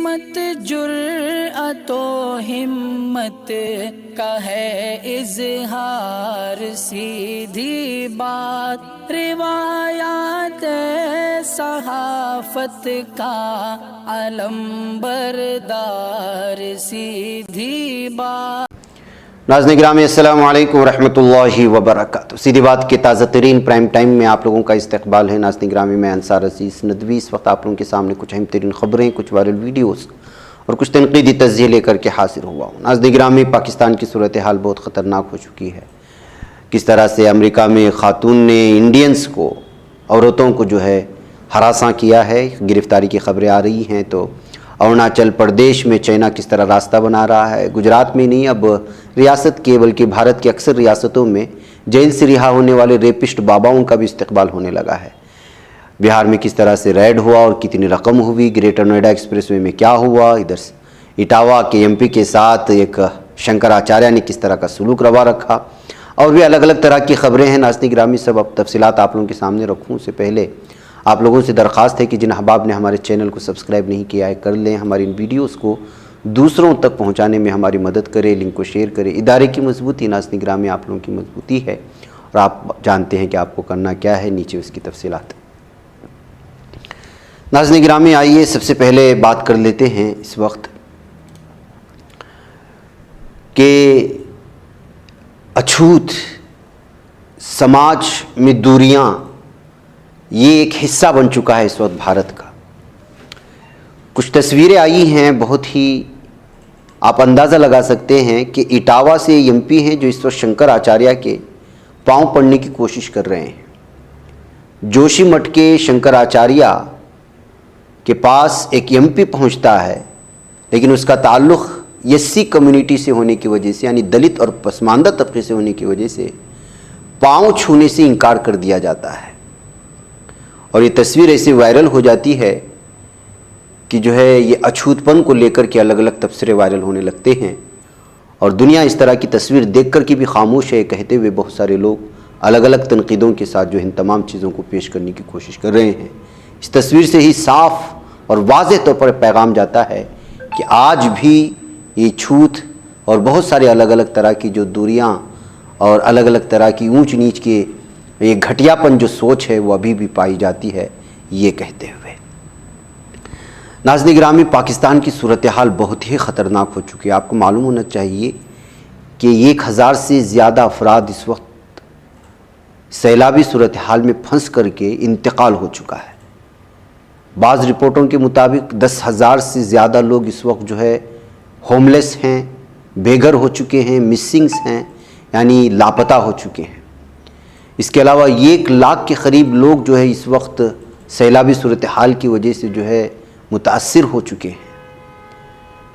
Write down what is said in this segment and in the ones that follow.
मत जुर्अतो हिम्मत का है इजहार, सीधी बात रिवायात सहाफत का अलंबरदार, सीधी बात। नाज़रीन गिरामी अस्सलामु अलैकुम रहमतुल्लाहि व बरकातुहू। सीधी बात के ताज़ा तरीन प्राइम टाइम में आप लोगों का इस्तकबाल है। नाज़रीन गिरामी मैं अंसार अज़ीज़ नदवी इस वक्त आप लोगों के सामने कुछ अहम तरीन ख़बरें, कुछ वायरल वीडियोस और कुछ तनक़ीदी तज़्ज़िये लेकर के हाजिर हुआ हूँ। नाज़रीन गिरामी पाकिस्तान की सूरत हाल बहुत ख़तरनाक हो चुकी है। किस तरह से अमेरिका में ख़ातून ने इंडियंस को, औरतों को जो है हरासा किया है, गिरफ़्तारी की ख़बरें आ रही हैं। तो अरुणाचल प्रदेश में चाइना किस तरह रास्ता बना रहा है, गुजरात में नहीं अब रियासत के बल्कि भारत की अक्सर रियासतों में जेल से रिहा होने वाले रेपिस्ट बाबाओं का भी इस्तेक़बाल होने लगा है। बिहार में किस तरह से रेड हुआ और कितनी रकम हुई, ग्रेटर नोएडा एक्सप्रेसवे में क्या हुआ, इधर इटावा के एमपी के साथ एक शंकराचार्य ने किस तरह का सलूक रवा रखा, और भी अलग अलग तरह की ख़बरें हैं। नाज़रीन गिरामी सब अब तफसीलात आप लोगों के सामने रखूँ उससे पहले आप लोगों से दरख्वास्त है कि जिन अहबाब ने हमारे चैनल को सब्सक्राइब नहीं किया है कर लें, हमारी इन वीडियोस को दूसरों तक पहुंचाने में हमारी मदद करें, लिंक को शेयर करें। इदारे की मजबूती नाज़रीन गिरामी आप लोगों की मजबूती है और आप जानते हैं कि आपको करना क्या है, नीचे उसकी तफसीलात। नाज़रीन गिरामी आइए सबसे पहले बात कर लेते हैं इस वक्त कि अछूत समाज में दूरियां ये एक हिस्सा बन चुका है इस वक्त भारत का। कुछ तस्वीरें आई हैं, बहुत ही आप अंदाज़ा लगा सकते हैं कि इटावा से एमपी हैं जो इस वक्त शंकराचार्य के पांव पड़ने की कोशिश कर रहे हैं। जोशीमठ के शंकराचार्य के पास एक एमपी पहुंचता है, लेकिन उसका ताल्लुक़ एससी कम्युनिटी से होने की वजह से, यानी दलित और पसमानदा तबके से होने की वजह से पाँव छूने से इनकार कर दिया जाता है। और ये तस्वीर ऐसे वायरल हो जाती है कि जो है ये अछूतपन को लेकर के अलग अलग तबसरे वायरल होने लगते हैं और दुनिया इस तरह की तस्वीर देख कर के भी खामोश है, कहते हुए बहुत सारे लोग अलग अलग तनकीदों के साथ जो इन तमाम चीज़ों को पेश करने की कोशिश कर रहे हैं। इस तस्वीर से ही साफ और वाज़ेह तौर पर पैगाम जाता है कि आज भी ये छूत और बहुत सारे अलग अलग तरह की जो दूरियाँ और अलग अलग तरह की ऊंच नीच के ये घटियापन जो सोच है वो अभी भी पाई जाती है, ये कहते हुए। नाज़रीन गिरामी पाकिस्तान की सूरत हाल बहुत ही ख़तरनाक हो चुकी है। आपको मालूम होना चाहिए कि 1000 से ज़्यादा अफराद इस वक्त सैलाबी सूरत हाल में फंस करके इंतकाल हो चुका है। बाज़ रिपोर्टों के मुताबिक 10,000 से ज़्यादा लोग इस वक्त जो है होमलेस हैं, बेघर हो चुके हैं, मिसिंग्स हैं, यानी लापता हो चुके हैं। इसके अलावा 1 लाख के करीब लोग जो है इस वक्त सैलाबी सूरत हाल की वजह से जो है मुतासिर हो चुके हैं।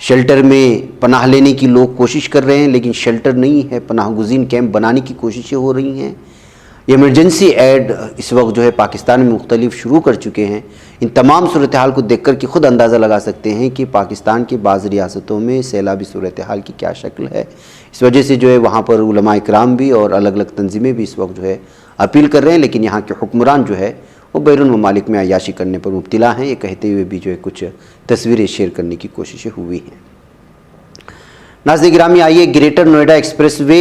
शेल्टर में पनाह लेने की लोग कोशिश कर रहे हैं, लेकिन शेल्टर नहीं है, पनाह गुज़ीन कैंप बनाने की कोशिशें हो रही हैं। इमरजेंसी एड इस वक्त जो है पाकिस्तान में मुख्तलिफ शुरू कर चुके हैं। इन तमाम सूरत हाल को देख कर के ख़ुद अंदाज़ा लगा सकते हैं कि पाकिस्तान की बाज़ रियासतों में सैलाबी सूरत हाल की क्या शक्ल है। इस वजह से जो है वहाँ पर उलमा इकराम भी और अलग अलग तंजीमें भी इस वक्त जो है अपील कर रहे हैं, लेकिन यहाँ के हुक्मरान जो है वो बैरून ममालिक में अय्याशी करने पर मुब्तला हैं। ये कहते हुए भी जो है कुछ तस्वीरें शेयर करने की कोशिशें हुई हैं। नाज़रीन गिरामी आइए ग्रेटर नोएडा एक्सप्रेसवे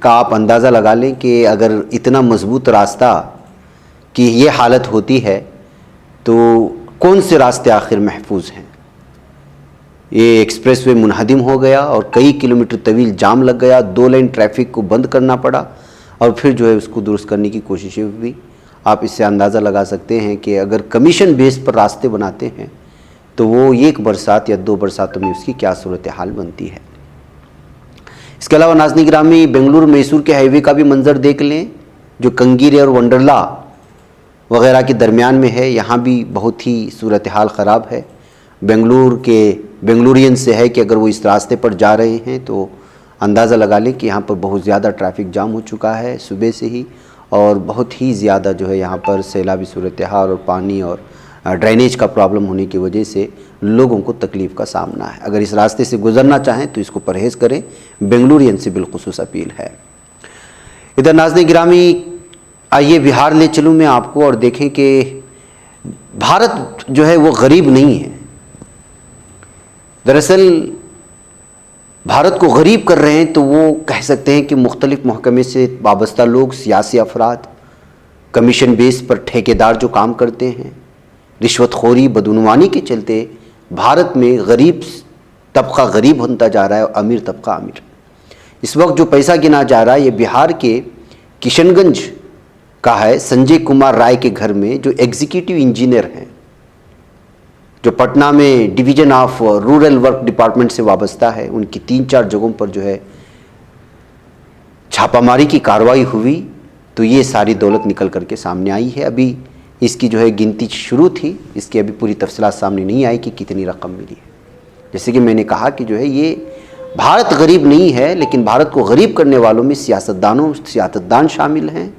का आप अंदाज़ा लगा लें कि अगर इतना मजबूत रास्ता की ये हालत होती है तो कौन से रास्ते आखिर महफूज हैं। ये एक्सप्रेसवे मुनहदिम हो गया और कई किलोमीटर तवील जाम लग गया, 2 लेन ट्रैफिक को बंद करना पड़ा और फिर जो है उसको दुरुस्त करने की कोशिशें हुई। आप इससे अंदाज़ा लगा सकते हैं कि अगर कमीशन बेस पर रास्ते बनाते हैं तो वो 1 बरसात या 2 बरसातों में उसकी क्या सूरत हाल बनती है। इसके अलावा नाज़रीन गिरामी बेंगलुरु मैसूर के हाईवे का भी मंज़र देख लें जो कंगीरे और वंडरला वग़ैरह के दरमियान में है। यहाँ भी बहुत ही सूरत हाल ख़राब है। बेंगलुरु के बेंगलुरियन से है कि अगर वो इस रास्ते पर जा रहे हैं तो अंदाज़ा लगा लें कि यहाँ पर बहुत ज़्यादा ट्रैफिक जाम हो चुका है सुबह से ही, और बहुत ही ज़्यादा जो है यहाँ पर सैलाबी सूरत हाल और पानी और ड्रेनेज का प्रॉब्लम होने की वजह से लोगों को तकलीफ़ का सामना है। अगर इस रास्ते से गुज़रना चाहें तो इसको परहेज़ करें, बेंगलुरियन से बिलखुसूस अपील है। इधर नाज़रीन गिरामी आइए बिहार ले चलूँ मैं आपको और देखें कि भारत जो है वो गरीब नहीं है। दरअसल भारत को गरीब कर रहे हैं तो वो कह सकते हैं कि मुख्तलिफ महकमे से वाबस्ता लोग, सियासी अफराद, कमीशन बेस पर ठेकेदार जो काम करते हैं, रिश्वतखोरी, बदउनवानी के चलते भारत में गरीब तबका गरीब होता जा रहा है और अमीर तबका अमीर। इस वक्त जो पैसा गिना जा रहा है ये बिहार के किशनगंज का है, संजय कुमार राय के घर में, जो एग्जीक्यूटिव इंजीनियर हैं, जो पटना में division of rural work department से वाबस्ता है। उनकी 3-4 जगहों पर जो है छापामारी की कार्रवाई हुई तो ये सारी दौलत निकल करके सामने आई है। अभी इसकी जो है गिनती शुरू थी, इसकी अभी पूरी तफसीलात सामने नहीं आई कि कितनी रकम मिली है। जैसे कि मैंने कहा कि जो है ये भारत गरीब नहीं है, लेकिन भारत को गरीब करने वालों में सियासतदान शामिल हैं।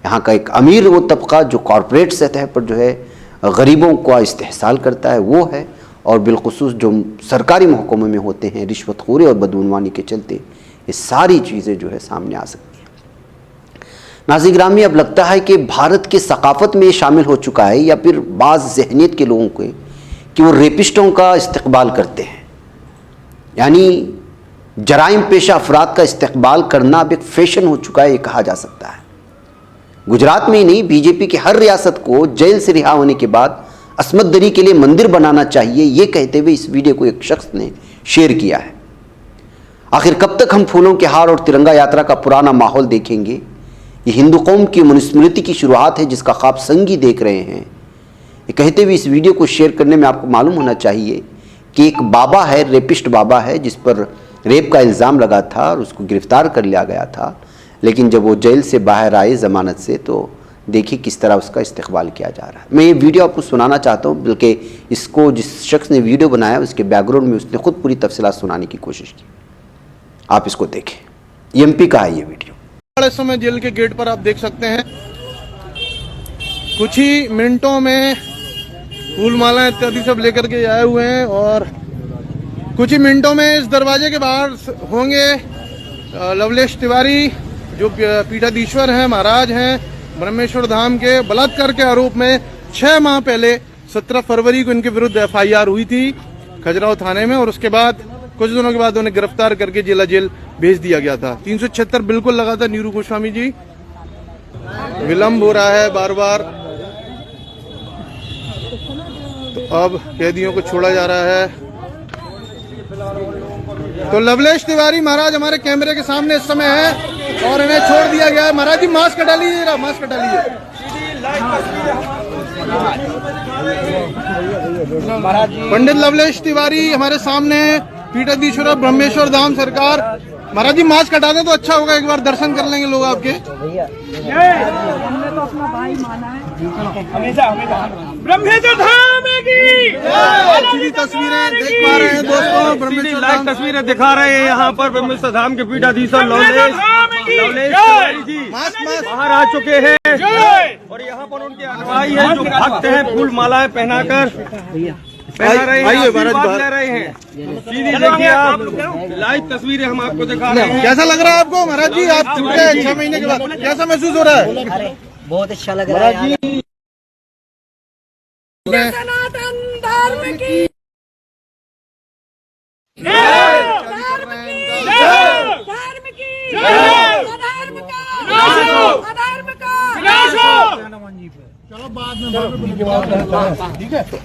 यहाँ का एक अमीर वो तबका जो कॉरपोरेट सतह पर जो है गरीबों का इस्तेहसाल करता है वो है, और बिलखुसूस जो सरकारी महकमों में होते हैं, रिश्वतखोरी और बदउनवानी के चलते ये सारी चीज़ें जो है सामने आ सकती हैं। नाज़रीन गिरामी, अब लगता है कि भारत के सकाफ़त में ये शामिल हो चुका है, या फिर बाज़ ज़हनियत के लोगों के, कि वो रेपिस्टों का इस्तकबाल करते हैं। यानी जराइम पेशा अफराद का इस्तकबाल करना अब एक फ़ैशन हो चुका है, ये कहा जा सकता है। गुजरात में ही नहीं, बीजेपी की हर रियासत को जेल से रिहा होने के बाद अस्मत दरी के लिए मंदिर बनाना चाहिए, ये कहते हुए इस वीडियो को एक शख्स ने शेयर किया है। आखिर कब तक हम फूलों के हार और तिरंगा यात्रा का पुराना माहौल देखेंगे? ये हिंदू कौम की मनुस्मृति की शुरुआत है जिसका ख्वाब संगी देख रहे हैं। ये कहते हुए इस वीडियो को शेयर करने में आपको मालूम होना चाहिए कि एक बाबा है, रेपिस्ट बाबा है, जिस पर रेप का इल्ज़ाम लगा था और उसको गिरफ्तार कर लिया गया था, लेकिन जब वो जेल से बाहर आए ज़मानत से तो देखिए किस तरह उसका इस्तकबाल किया जा रहा है। मैं ये वीडियो आपको सुनाना चाहता हूँ, बल्कि इसको जिस शख्स ने वीडियो बनाया उसके बैकग्राउंड में उसने खुद पूरी तफसीलात सुनाने की कोशिश की। आप इसको देखें। एमपी का है ये वीडियो। इस समय जेल के गेट पर आप देख सकते हैं, कुछ ही मिनटों में फूल माला इत्यादि सब लेकर के आए हुए हैं, और कुछ ही मिनटों में इस दरवाजे के बाहर होंगे लवलेश तिवारी, जो पीठाधीश्वर हैं, महाराज हैं ब्रह्मेश्वर धाम के। बलात्कार के आरोप में 6 माह पहले 17 फरवरी को इनके विरुद्ध FIR हुई थी खजुराहो थाने में, और उसके बाद कुछ दिनों के बाद उन्हें गिरफ्तार करके जिला जेल भेज दिया गया था। 376 बिल्कुल लगा था नीरू गोस्वामी जी। विलंब हो रहा है बार बार, तो अब कैदियों को छोड़ा जा रहा है। तो लवलेश तिवारी महाराज हमारे कैमरे के सामने इस समय है और इन्हें छोड़ दिया गया है। महाराज जी मास्क हटा लीजिए, मास्क हटा लीजिए। पंडित लवलेश तिवारी हमारे सामने, पीठाधीश्वर ब्रह्मेश्वर धाम सरकार। महाराज जी मास्क हटा दें तो अच्छा होगा, एक बार दर्शन कर लेंगे लोग आपके। हमने तो अपना भाई माना है हमेशा ब्रह्मेश्वर धाम की अच्छी तस्वीरें देख पा रहे हैं दोस्तों, ब्रह्मेश्वर लाइव तस्वीरें दिखा रहे हैं यहाँ पर ब्रह्मेश्वर धाम के पीठाधीश्वर लवलेश तिवारी जी बाहर आ चुके हैं, और यहाँ पर उनके अनुयायी हैं जो भक्त हैं, फूल मालाएं पहनाकर पहना रहे हैं, आशीर्वाद ले रहे हैं। सीधी देखिए आप, लाइव तस्वीरें हम आपको दिखा रहे हैं। कैसा लग रहा है आपको महाराज जी? आप छूटे 6 महीने के बाद कैसा महसूस हो रहा है? अरे बहुत अच्छा लग रहा है। सनातन धर्म की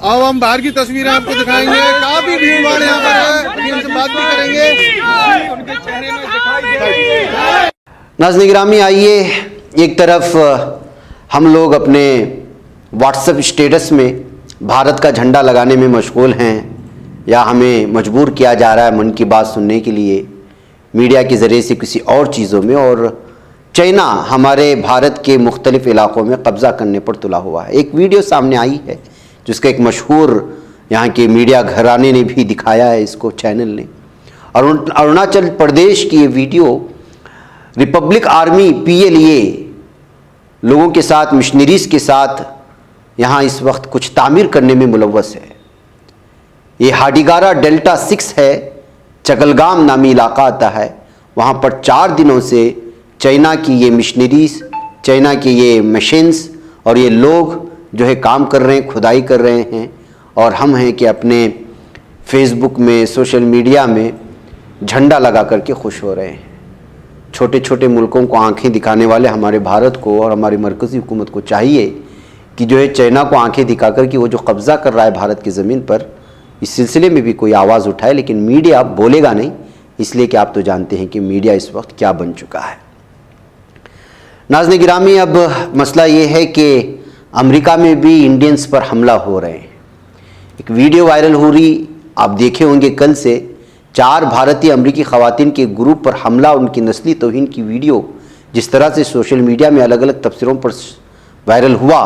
अब हम बाहर की तस्वीरें आपको दिखाएंगे। काफी भीड़ भाड़ यहाँ पर है, उनसे बात भी करेंगे, उनके चेहरे में दिखाई दे रही है। नाज़रीन गिरामी, आइए एक तरफ हम लोग अपने व्हाट्सएप स्टेटस में भारत का झंडा लगाने में मशगूल हैं, या हमें मजबूर किया जा रहा है मन की बात सुनने के लिए मीडिया के ज़रिए से किसी और चीज़ों में, और चाइना हमारे भारत के मुख्तलिफ़ इलाक़ों में कब्ज़ा करने पर तुला हुआ है। एक वीडियो सामने आई है जिसका एक मशहूर यहाँ के मीडिया घराने ने भी दिखाया है, इसको चैनल ने। और अरुणाचल प्रदेश की ये वीडियो रिपब्लिक आर्मी PLA लोगों के साथ, मिशनरीज़ के साथ यहाँ इस वक्त कुछ तामीर करने में मुलव्वस है। ये हाडीगारा डेल्टा 6 है, चगलगाम नामी इलाका आता है, वहाँ पर 4 दिनों से चाइना की ये मिशनरीज़, चाइना की ये मशीन्स और ये लोग जो है काम कर रहे हैं, खुदाई कर रहे हैं, और हम हैं कि अपने फेसबुक में, सोशल मीडिया में झंडा लगा करके खुश हो रहे हैं। छोटे छोटे मुल्कों को आंखें दिखाने वाले हमारे भारत को और हमारी मरकज़ी हुकूमत को चाहिए कि जो है चाइना को आंखें दिखा कर कि वो जो कब्ज़ा कर रहा है भारत की ज़मीन पर, इस सिलसिले में भी कोई आवाज़ उठाए। लेकिन मीडिया बोलेगा नहीं, इसलिए कि आप तो जानते हैं कि मीडिया इस वक्त क्या बन चुका है। नाज़रीन गिरामी, अब मसला ये है कि अमेरिका में भी इंडियंस पर हमला हो रहे हैं। एक वीडियो वायरल हो रही, आप देखे होंगे कल से, 4 भारतीय अमेरिकी ख़वातीन के ग्रुप पर हमला, उनकी नस्ली तौहीन की वीडियो जिस तरह से सोशल मीडिया में अलग अलग तबसरों पर वायरल हुआ।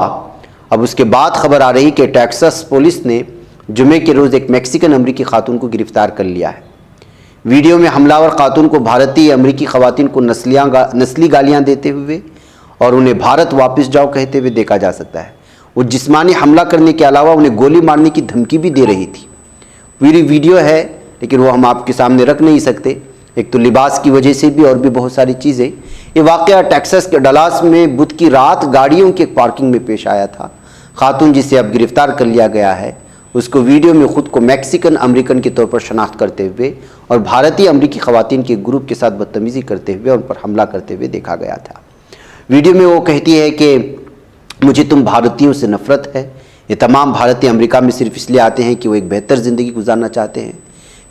अब उसके बाद खबर आ रही कि टेक्सास पुलिस ने जुमे के रोज़ एक मैक्सिकन अमेरिकी खातून को गिरफ्तार कर लिया है। वीडियो में हमलावर खातून को भारतीय अमेरिकी ख़वातीन को नस्ली गालियाँ देते हुए और उन्हें भारत वापस जाओ कहते हुए देखा जा सकता है। वो जिस्मानी हमला करने के अलावा उन्हें गोली मारने की धमकी भी दे रही थी। पूरी वीडियो है, लेकिन वो हम आपके सामने रख नहीं सकते, एक तो लिबास की वजह से भी और भी बहुत सारी चीज़ें। ये वाक़या टेक्सास के डलास में बुध की रात गाड़ियों की एक पार्किंग में पेश आया था। खातून जिसे अब गिरफ्तार कर लिया गया है, उसको वीडियो में खुद को मैक्सिकन अमेरिकन के तौर पर शनाख्त करते हुए और भारतीय अमेरिकी ख़वातीन के ग्रुप के साथ बदतमीज़ी करते हुए उन पर हमला करते हुए देखा गया था। वीडियो में वो कहती है कि मुझे तुम भारतीयों से नफ़रत है। ये तमाम भारतीय अमेरिका में सिर्फ इसलिए आते हैं कि वो एक बेहतर ज़िंदगी गुजारना चाहते हैं।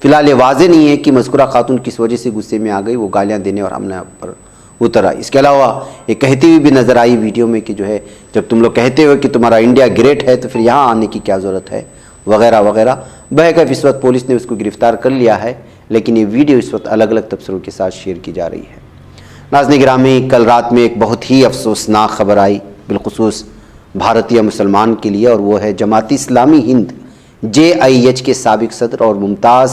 फ़िलहाल ये वाज़ेह नहीं है कि मज़कूरा खातून किस वजह से गुस्से में आ गई, वो गालियाँ देने और हमले पर उतर आई। इसके अलावा ये कहती हुई भी नज़र आई वीडियो में कि जो है, जब तुम लोग कहते हो कि तुम्हारा इंडिया ग्रेट है तो फिर यहाँ आने की क्या ज़रूरत है, वगैरह वगैरह। बहरकैफ इस वक्त पुलिस ने उसको गिरफ़्तार कर लिया है, लेकिन ये वीडियो इस वक्त अलग अलग तबसरों के साथ शेयर की जा रही है। नाज़रीन गिरामी, कल रात में एक बहुत ही अफसोसनाक खबर आई, बिलखुसूस भारतीय मुसलमान के लिए, और वो है जमात इस्लामी हिंद JIH के साबिक सदर और मुमताज़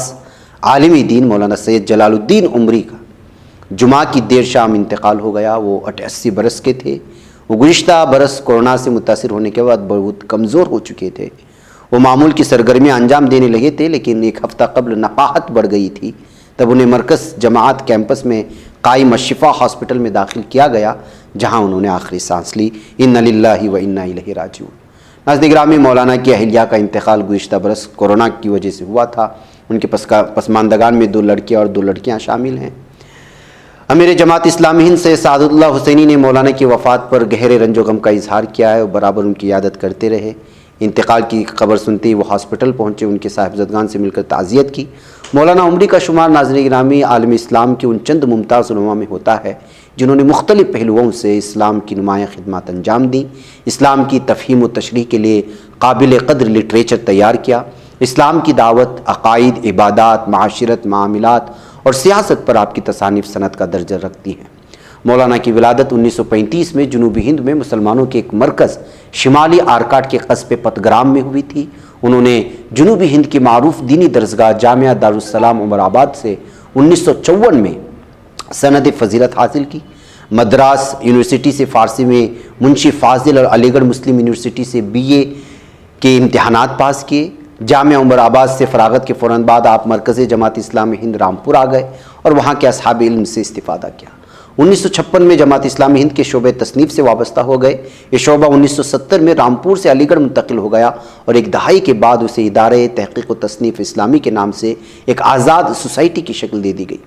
आलिम दीन मौलाना सैयद जलालुद्दीन उमरी का जुमा की देर शाम इंतकाल हो गया। वो 88 बरस के थे। वो गुज़िश्ता बरस कोरोना से मुतासिर होने के बाद बहुत कमज़ोर हो चुके थे। वो मामूल की सरगर्मियाँ अंजाम देने लगे थे, लेकिन एक हफ़्ता कबल नकाहत बढ़ गई थी। तब उन्हें मरकज़ जमात कैंपस में कायम शिफा हॉस्पिटल में दाखिल किया गया, जहाँ उन्होंने आखिरी सांस ली। इन्ना लिल्लाहि व इन्ना इलैहि राजिऊन। नाज़रीन गिरामी, मौलाना की अहलिया का इंतकाल गुज़िश्ता बरस कोरोना की वजह से हुआ था। उनके पसमानदगान में 2 लड़के और 2 लड़कियाँ शामिल हैं। अमीर जमात इस्लामी हिंद से सादुल्लाह हुसैनी ने मौलाना की वफ़ात पर गहरे रंजो गम का इजहार किया है और बराबर उनकी यादत करते रहे। इंतकाल की खबर सुनते ही वो हॉस्पिटल पहुँचे, उनके साहिबज़दगान से मिलकर ताज़ियत की। मौलाना उमरी का शुमार नाज़रीन गिरामी आलम इस्लाम के उन चंद मुमताज़ उलमा में होता है जिन्होंने मुख्तलिफ़ पहलुओं से इस्लाम की नुमायाँ खिदमत अंजाम दी, इस्लाम की तफ़हीम व तशरीह के लिए काबिल क़द्र लिटरेचर तैयार किया, इस्लाम की दावत, अक़ाइद, इबादात, माशरत, मामलात और सियासत पर आपकी तसानीफ़ सनद का दर्जा रखती हैं। मौलाना की विलादत 1935 में जनूबी हिंद में मुसलमानों के एक मरकज़ शिमाली आरकाट के कस्बे पतग्राम में हुई थी। उन्होंने जनूबी हिंद की मारूफ दीनी दरसगाह जामिया दारुस्सलाम उमराबाद से 1954 में सनद फ़जीलत हासिल की। मद्रास यूनिवर्सिटी से फ़ारसी में मुंशी फ़ाजिल और अलीगढ़ मुस्लिम यूनिवर्सिटी से BA के इम्तहानात पास किए। जामिया उमराबाद से फ़रागत के फ़ौरन बाद आप मरकज़ जमात इस्लामी हिंद रामपुर आ गए और वहाँ के असहाब इल्म से इस्तिफ़ादा किया। 1956 में जमात इस्लामी हिंद के शोबे तसनीफ़ से वाबस्ता हो गए। ये शोबा 1970 में रामपुर से अलीगढ़ मुंतकिल हो गया और एक दहाई के बाद उसे इदारे तहक़ीक़ व तसनीफ़ इस्लामी के नाम से एक आज़ाद सोसाइटी की शक्ल दे दी गई।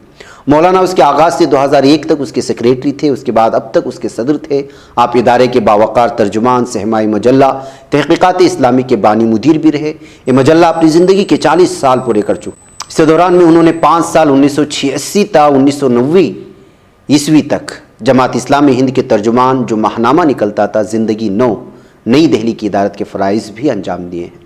मौलाना उसके आगाज़ से 2001 तक उसके सेक्रेटरी थे, उसके बाद अब तक उसके सदर थे। आप इदारे के बावकार तर्जुमान, सहमाई मजल्ला तहक़ीक़ात इस्लामी के बानी मुदीर भी रहे। ये मजल्ला अपनी ज़िंदगी के 40 साल पूरे कर चुका। इस दौरान में उन्होंने 5 साल 1986 ता 1990 ईस्वी तक जमात इस्लामी हिंद के तर्जुमान, जो माहनामा निकलता था ज़िंदगी नौ, नई दिल्ली की इदारत के फ़राइज़ भी अंजाम दिए हैं।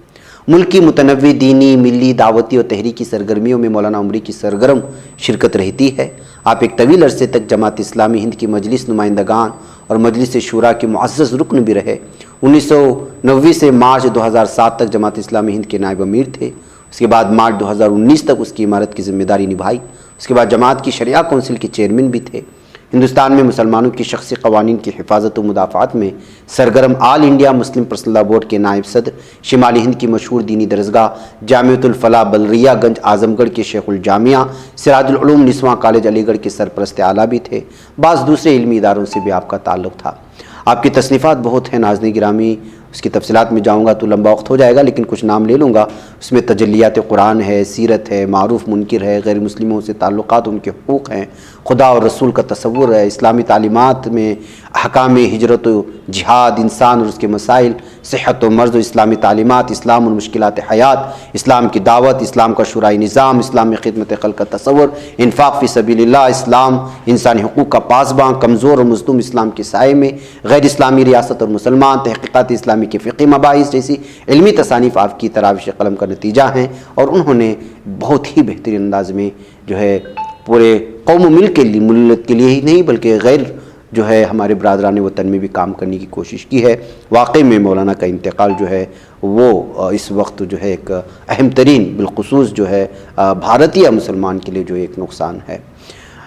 मुल्क की मुतनव्वी दीनी, मिली, दावती और तहरीकी सरगर्मियों में मौलाना उमरी की सरगर्म शिरकत रहती है। आप एक तवील अरसे तक जमात इस्लामी हिंद की मजलिस नुमाइंदगान और मजलिस शूरा के मुअज़्ज़ज़ रुकन भी रहे। 1990 से मार्च 2007 तक जमात इस्लामी हिंद के नायब अमीर थे। उसके बाद मार्च 2019 तक उसकी इमारत की जिम्मेदारी निभाई। उसके बाद जमात की शरिया कौंसिल के चेयरमैन भी थे। हिंदुस्तान में मुसलमानों की शख्सी कवानीन की हिफाजत व मुदाफ़ात में सरगर्म all India Muslim personal board के नायब सदर, शिमाली हिंद की मशहूर दीनी दरसगाह जामियतुल फलाह बलरियागंज आज़मगढ़ के शेखुल जामिया सिराजुल उलूम निस्वां कॉलेज अलीगढ़ के सरपरस्त आला भी थे। बाज़ दूसरे इल्मी इदारों से भी आपका ताल्लुक़ था। आपकी तसनीफ़ात बहुत हैं नाज़रीन गिरामी, उसकी तफसीलात में जाऊँगा तो लंबा वक्त हो जाएगा, लेकिन कुछ नाम ले लूँगा। उसमें तजल्लियात कुरान है, सीरत है, मारूफ मुनकिर है, गैर मुस्लिमों से ताल्लुकात, उनके हुकूक़ हैं, खुदा और रसूल का तसव्वुर है, इस्लामी तालीमात में अहकाम हिजरत व जिहाद, इंसान और उसके मसाइल, सेहत व मर्ज़, इस्लामी तालीमात, इस्लाम और मुश्किलात हयात, इस्लाम की दावत, इस्लाम का शुराई निज़ाम, इस्लाम में खिदमत खल्क़ का तसव्वुर, इन्फ़ाक़ फ़ी सबीलिल्लाह, इस्लाम इंसानी हुकूक़ का पासबां, कमज़ोर और मज़लूम इस्लाम के साए में, गैर इस्लामी रियासत और मुसलमान, तहक़ीक़ात इस्लामी के फ़िक़ही मबाहिस जैसी इल्मी तसानीफ़ आपकी तराविश कलम का नतीजा हैं। और उन्होंने बहुत ही बेहतरीन अंदाज़ में जो है पूरे कौम मिल्क के लिए ही नहीं बल्कि गैर जो है हमारे बरादरान वतन में भी काम करने की कोशिश की है। वाकई में मौलाना का इंतकाल जो है वो इस वक्त जो है एक अहम तरीन बिलखुसूस जो है भारतीय मुसलमान के लिए जो एक नुकसान है।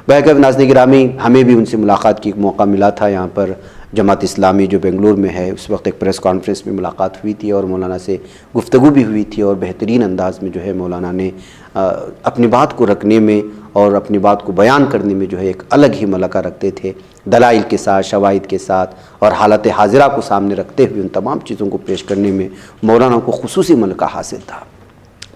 बहरकैफ नाज़रीन गिरामी, हमें भी उनसे मुलाकात की एक मौका मिला था यहाँ पर जमात इस्लामी जो बेंगलुरु में है। उस वक्त एक प्रेस कॉन्फ्रेंस में मुलाकात हुई थी और मौलाना से गुफ्तगू भी हुई थी और बेहतरीन अंदाज में जो है मौलाना ने अपनी बात को रखने में और अपनी बात को बयान करने में जो है एक अलग ही मलका रखते थे। दलाइल के साथ, शवाहिद के साथ और हालत हाजिरा को सामने रखते हुए उन तमाम चीज़ों को पेश करने में मौलाना को खुसूसी मलका हासिल था।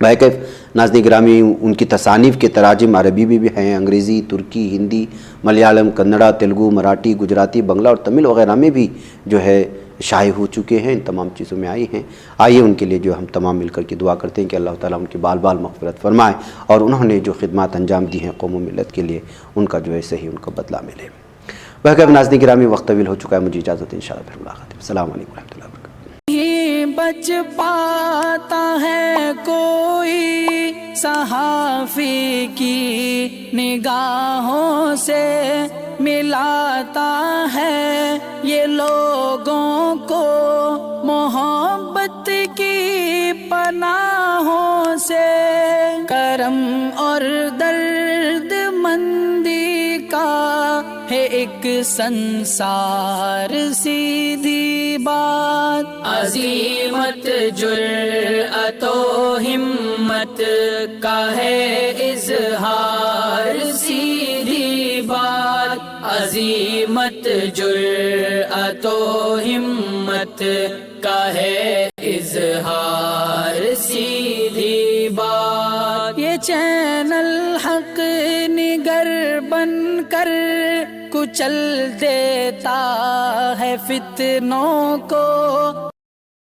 बहरकैफ नाज़रीन गिरामी, उनकी तसानीफ़ के तराजिम अरबी में भी हैं, अंग्रेज़ी, तुर्की, हिंदी, मलयालम, कन्नड़ा, तेलुगु, मराठी, गुजराती, बंगला और तमिल वगैरह में भी जो है शाये हो चुके हैं, इन तमाम चीज़ों में आई हैं। आइए उनके लिए जो हम तमाम मिलकर के दुआ करते हैं कि अल्लाह ताला उनकी बाल बाल मग़फ़िरत फ़रमाए और उन्होंने जो खिदमत अंजाम दी हैं कौम व मिल्लत के लिए, उनका जो है सही उनका बदला मिले। बहरकैफ नाज़रीन गिरामी, वक्त तवील हो चुका है, मुझे इजाज़त, इंशाअल्लाह फिर मुलाकात। अस्सलामु अलैकुम व रहमतुल्लाहि व बरकातहू। बच पाता है कोई सहाफ़ी की निगाहों से, मिलाता है ये लोगों को मोहब्बत की पनाहों से। करम और दर्द मंदी का है एक संसार, सीधी बात, अज़ीमत जुर्अतो हिम्मत का है इज़हार, सीधी बात, अज़ीमत जुर्अतो हिम्मत का है इज़हार, सीधी बात। ये चैनल हक निगर बनकर कुचल देता है फितनों को,